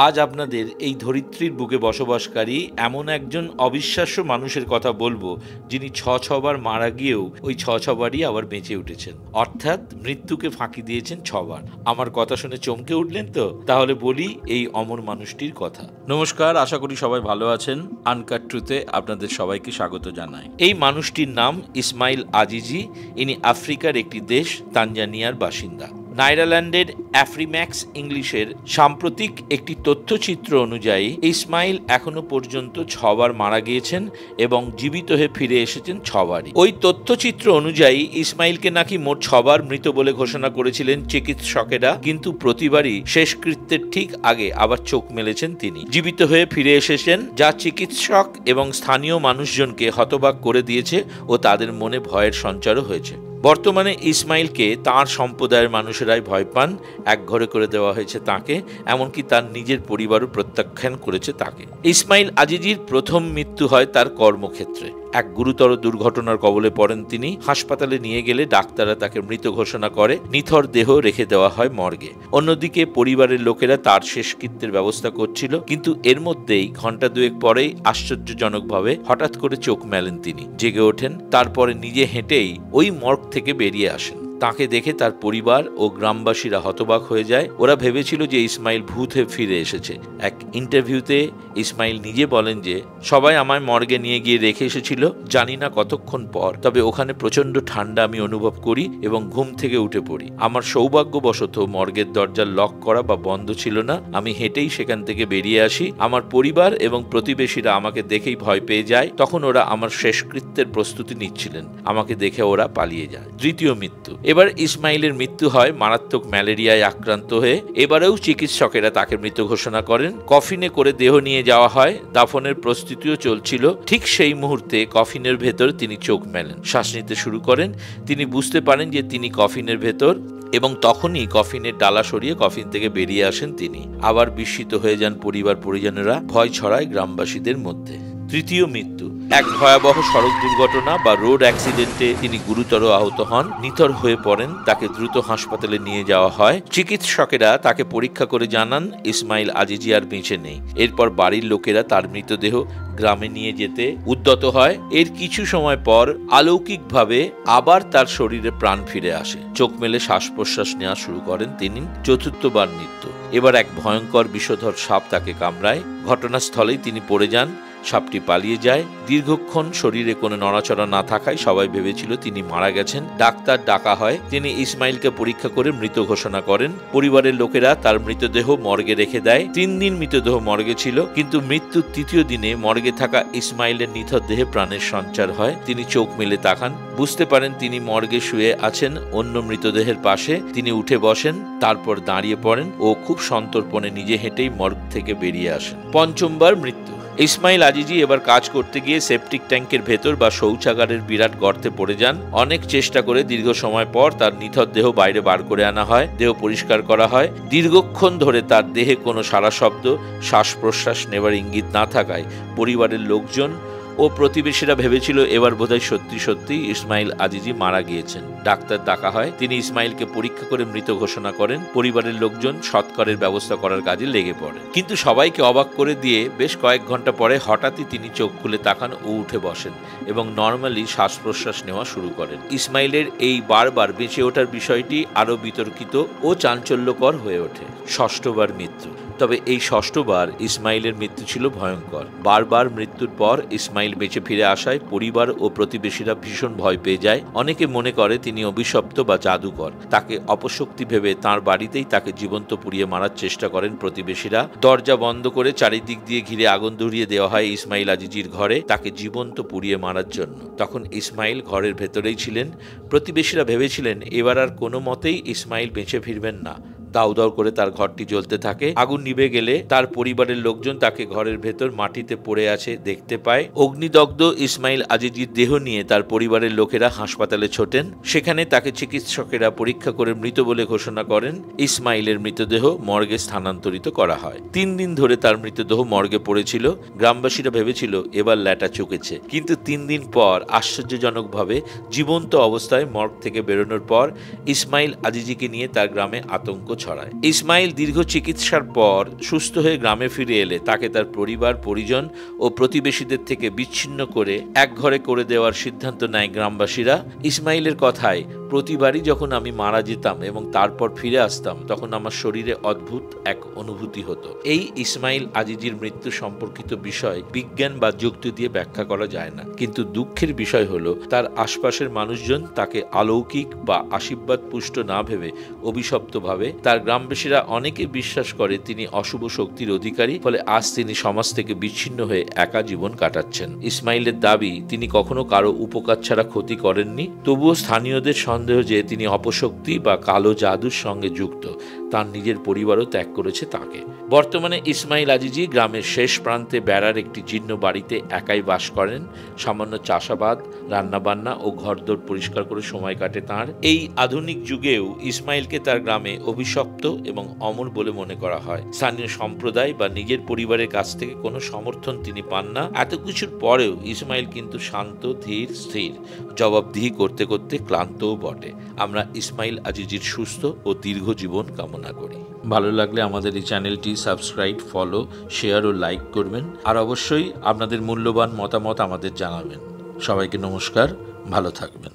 আজ আপনাদের এই ধরিত্রীর বুকে বসবাসকারী এমন একজন অবিশ্বাস্য মানুষের কথা বলবো, যিনি ছবার মারা গিয়েও ওই ছবারই আবার বেঁচে উঠেছেন, অর্থাৎ মৃত্যুকে ফাঁকি দিয়েছেন 6বার। আমার কথা শুনে চমকে উঠলেন তো? তাহলে বলি এই অমর মানুষটির কথা। নমস্কার, আশা করি সবাই ভালো আছেন। আনকাট ট্রুথে আপনাদের সবাইকে স্বাগত জানাই। এই মানুষটির নাম ইসমাইল আজিজি। ইনি আফ্রিকার একটি দেশ তানজানিয়ার বাসিন্দা। নাইদারল্যান্ডের অ্যাফ্রিম্যাক্স ইংলিশের সাম্প্রতিক একটি তথ্যচিত্র অনুযায়ী ইসমাইল এখনো পর্যন্ত 6বার মারা গিয়েছেন এবং জীবিত হয়ে ফিরে এসেছেন 6বারই। ওই তথ্যচিত্র অনুযায়ী ইসমাইলকে নাকি মোট 6বার মৃত বলে ঘোষণা করেছিলেন চিকিৎসকেরা, কিন্তু প্রতিবারই শেষকৃত্যের ঠিক আগে আবার চোখ মেলেছেন তিনি। জীবিত হয়ে ফিরে এসেছেন, যা চিকিৎসক এবং স্থানীয় মানুষজনকে হতবাক করে দিয়েছে ও তাদের মনে ভয়ের সঞ্চারও হয়েছে। বর্তমানে ইসমাইলকে তাঁর সম্প্রদায়ের মানুষেরাই ভয় পান। একঘরে করে দেওয়া হয়েছে তাকে, এমনকি তার নিজের পরিবারও প্রত্যাখ্যান করেছে তাকে। ইসমাইল আজিজির প্রথম মৃত্যু হয় তার কর্মক্ষেত্রে। এক গুরুতর দুর্ঘটনার কবলে পড়েন তিনি। হাসপাতালে নিয়ে গেলে ডাক্তাররা তাকে মৃত ঘোষণা করে। নিথর দেহ রেখে দেওয়া হয় মর্গে। অন্যদিকে পরিবারের লোকেরা তার শেষকৃত্যের ব্যবস্থা করছিল, কিন্তু এর মধ্যেই ঘন্টা দুয়েক পরেই আশ্চর্যজনকভাবে হঠাৎ করে চোখ মেলেন তিনি, জেগে ওঠেন। তারপরে নিজে হেঁটেই ওই মর্গ থেকে বেরিয়ে আসেন। তাকে দেখে তার পরিবার ও গ্রামবাসীরা হতবাক হয়ে যায়। ওরা ভেবেছিল যে ইসমাইল ভূত হয়ে ফিরে এসেছে। এক ইন্টারভিউতে ইসমাইল নিজে বলেন যে, সবাই আমায় মর্গে নিয়ে গিয়ে রেখে এসেছিল, জানি না কতক্ষণ পর, তবে ওখানে প্রচন্ড ঠান্ডা আমি অনুভব করি এবং ঘুম থেকে উঠে পড়ি। আমার সৌভাগ্যবশত মর্গের দরজা লক করা বা বন্ধ ছিল না। আমি হেঁটেই সেখান থেকে বেরিয়ে আসি। আমার পরিবার এবং প্রতিবেশীরা আমাকে দেখেই ভয় পেয়ে যায়। তখন ওরা আমার শেষকৃত্যের প্রস্তুতি নিচ্ছিলেন। আমাকে দেখে ওরা পালিয়ে যায়। তৃতীয় মৃত্যু। এবার ইসমাইলের মৃত্যু হয় মারাত্মক ম্যালেরিয়ায় আক্রান্ত হয়ে। এবারেও চিকিৎসকেরা তাকে মৃত ঘোষণা করেন। কফিনে করে দেহ নিয়ে যাওয়া হয়। দাফনের প্রস্তুতিও চলছিল। ঠিক সেই মুহূর্তে কফিনের ভেতর তিনি চোখ মেলেন, শ্বাস নিতে শুরু করেন। তিনি বুঝতে পারেন যে তিনি কফিনের ভেতর, এবং তখনই কফিনের ডালা সরিয়ে কফিন থেকে বেরিয়ে আসেন তিনি। আবার বিস্মিত হয়ে যান পরিবার পরিজনেরা। ভয় ছড়ায় গ্রামবাসীদের মধ্যে। তৃতীয় মৃত্যু। এক ভয়াবহ সড়ক দুর্ঘটনা বা রোড অ্যাক্সিডেন্টে তিনি গুরুতর আহত হন, নিথর হয়ে পড়েন। তাকে দ্রুত হাসপাতালে নিয়ে যাওয়া হয়। চিকিৎসকেরা তাকে পরীক্ষা করে জানান ইসমাইল আজিজি আর বেঁচে নেই। এরপর বাড়ির লোকেরা তার মৃতদেহ গ্রামে নিয়ে যেতে উদ্যত হয়। এর কিছু সময় পর অলৌকিকভাবে আবার তার শরীরে প্রাণ ফিরে আসে। চোখ মেলে শ্বাস প্রশ্বাস নেওয়া শুরু করেন তিনি। চতুর্থবার মৃত্যু। এবার এক ভয়ঙ্কর বিষধর সাপ তাকে কামড়ায়। ঘটনাস্থলেই তিনি পড়ে যান। সাপটি পালিয়ে যায়। দীর্ঘক্ষণ শরীরে কোনো নড়াচড়া না থাকায় সবাই ভেবেছিল তিনি মারা গেছেন। ডাক্তার ডাকা হয়। তিনি ইসমাইলকে পরীক্ষা করে মৃত ঘোষণা করেন। পরিবারের লোকেরা তার মৃতদেহ মর্গে রেখে দেয়। 3 দিন মৃতদেহ মর্গে ছিল, কিন্তু মৃত্যুর তৃতীয় দিনে মর্গে থাকা ইসমাইলের নিথর দেহে প্রাণের সঞ্চার হয়। তিনি চোখ মেলে তাকান, বুঝতে পারেন তিনি মর্গে শুয়ে আছেন অন্য মৃতদেহের পাশে। তিনি উঠে বসেন, তারপর দাঁড়িয়ে পড়েন ও খুব সন্তর্পণে নিজে হেঁটেই মর্গ থেকে বেরিয়ে আসেন। পঞ্চমবার মৃত্যু। ইসমাইল আজিজি এবার কাজ করতে গিয়ে সেপটিক ট্যাঙ্কের ভেতর বা শৌচাগারের বিরাট গর্তে পড়ে যান। অনেক চেষ্টা করে দীর্ঘ সময় পর তার নিথর দেহ বাইরে বার করে আনা হয়। দেহ পরিষ্কার করা হয়। দীর্ঘক্ষণ ধরে তার দেহে কোনো সারা শব্দ, শ্বাস প্রশ্বাস নেবার ইঙ্গিত না থাকায় পরিবারের লোকজন ও প্রতিবেশীরা ভেবেছিল এবার বোধহয় সত্যি সত্যি ইসমাইল আজিজি মারা গিয়েছেন। ডাক্তার ডাকা হয়। তিনি ইসমাইলকে পরীক্ষা করে মৃত ঘোষণা করেন। পরিবারের লোকজন সৎকারের ব্যবস্থা করার কাজে লেগে পড়ে, কিন্তু সবাইকে অবাক করে দিয়ে বেশ কয়েক ঘন্টা পরে হঠাৎই তিনি চোখ খুলে তাকান ও উঠে বসেন এবং নর্মালি শ্বাস প্রশ্বাস নেওয়া শুরু করেন। ইসমাইলের এই বারবার বেঁচে ওঠার বিষয়টি আরও বিতর্কিত ও চাঞ্চল্যকর হয়ে ওঠে। ষষ্ঠবার মৃত্যু। তবে এই ষষ্ঠবার ইসমাইলের মৃত্যু ছিল ভয়ঙ্কর। বারবার মৃত্যুর পর ইসমাইল বেঁচে ফিরে আসায় পরিবার ও প্রতিবেশীরা ভীষণ ভয় পেয়ে যায়। অনেকে মনে করে তিনি অভিশপ্ত বা জাদুকর। তাকে অপশক্তি ভেবে তাঁর বাড়িতেই তাকে জীবন্ত পুড়িয়ে মারার চেষ্টা করেন প্রতিবেশীরা। দরজা বন্ধ করে চারিদিক দিয়ে ঘিরে আগুন ধরিয়ে দেওয়া হয় ইসমাইল আজিজির ঘরে, তাকে জীবন্ত পুড়িয়ে মারার জন্য। তখন ইসমাইল ঘরের ভেতরেই ছিলেন। প্রতিবেশীরা ভেবেছিলেন এবার আর কোনো মতেই ইসমাইল বেঁচে ফিরবেন না। দাউ দাউ করে তার ঘরটি জ্বলতে থাকে। আগুন নিভে গেলে তার পরিবারের লোকজন তাকে ঘরের ভেতর মাটিতে পড়ে আছে দেখতে পায়। অগ্নিদগ্ধ ইসমাইল আজিজির দেহ নিয়ে তার পরিবারের লোকেরা হাসপাতালে ছোটেন। সেখানে তাকে চিকিৎসকেরা পরীক্ষা করে মৃত বলে ঘোষণা করেন। ইসমাইলের মৃতদেহ মর্গে স্থানান্তরিত করা হয়। 3 দিন ধরে তার মৃতদেহ মর্গে পড়েছিল। গ্রামবাসীরা ভেবেছিল এবার ল্যাটা চুকেছে, কিন্তু 3 দিন পর আশ্চর্যজনকভাবে জীবন্ত অবস্থায় মর্গ থেকে বেরোনোর পর ইসমাইল আজিজিকে নিয়ে তার গ্রামে আতঙ্ক ছড়ায়। ইসমাইল দীর্ঘ চিকিৎসার পর সুস্থ হয়ে গ্রামে ফিরে এলে তাকে তার পরিবার পরিজন ও প্রতিবেশীদের থেকে বিচ্ছিন্ন করে এক ঘরে করে দেওয়ার সিদ্ধান্ত নেয় গ্রামবাসীরা। ইসমাইলের কথায়, প্রতিবারই যখন আমি মারা যেতাম এবং তারপর ফিরে আসতাম তখন আমার শরীরে অদ্ভুত এক অনুভূতি হতো। এই ইসমাইল আজিজির মৃত্যু সম্পর্কিত বিষয় বিজ্ঞান বা যুক্তি দিয়ে ব্যাখ্যা করা যায় না, কিন্তু দুঃখের বিষয় হলো তার আশপাশের মানুষজন তাকে অলৌকিক বা আশীর্বাদ পুষ্ট না ভেবে অভিশপ্ত ভাবে। তার গ্রামবাসীরা অনেকে বিশ্বাস করে তিনি অশুভ শক্তির অধিকারী, ফলে আজ তিনি সমাজ থেকে বিচ্ছিন্ন হয়ে একা জীবন কাটাচ্ছেন। ইসমাইলের দাবি, তিনি কখনো কারো উপকার ছাড়া ক্ষতি করেননি, তবুও স্থানীয়দের সন্দেহ যে তিনি অপশক্তি বা কালো জাদুর সঙ্গে যুক্ত। তার নিজের পরিবারও ত্যাগ করেছে তাকে। বর্তমানে ইসমাইল আজিজি গ্রামের শেষ প্রান্তে বেড়ার একটি জীর্ণ বাড়িতে একাই বাস করেন। সামান্য চাষাবাদ, রান্নাবান্না ও ঘরদোর পরিষ্কার করে সময় কাটে তাঁর। এই আধুনিক যুগেও ইসমাইলকে তার গ্রামে অভিশপ্ত এবং অমর বলে মনে করা হয়। স্থানীয় সম্প্রদায় বা নিজের পরিবারের কাছ থেকে কোনো সমর্থন তিনি পান না। এত কিছুর পরেও ইসমাইল কিন্তু শান্ত, ধীর, স্থির, জবাবদিহি করতে করতে ক্লান্তও বটে। আমরা ইসমাইল আজিজির সুস্থ ও দীর্ঘ জীবন কামনা করি। ভালো লাগলে আমাদের এই চ্যানেলটি সাবস্ক্রাইব, ফলো, শেয়ার ও লাইক করবেন। আর অবশ্যই আপনাদের মূল্যবান মতামত আমাদের জানাবেন। সবাইকে নমস্কার, ভালো থাকবেন।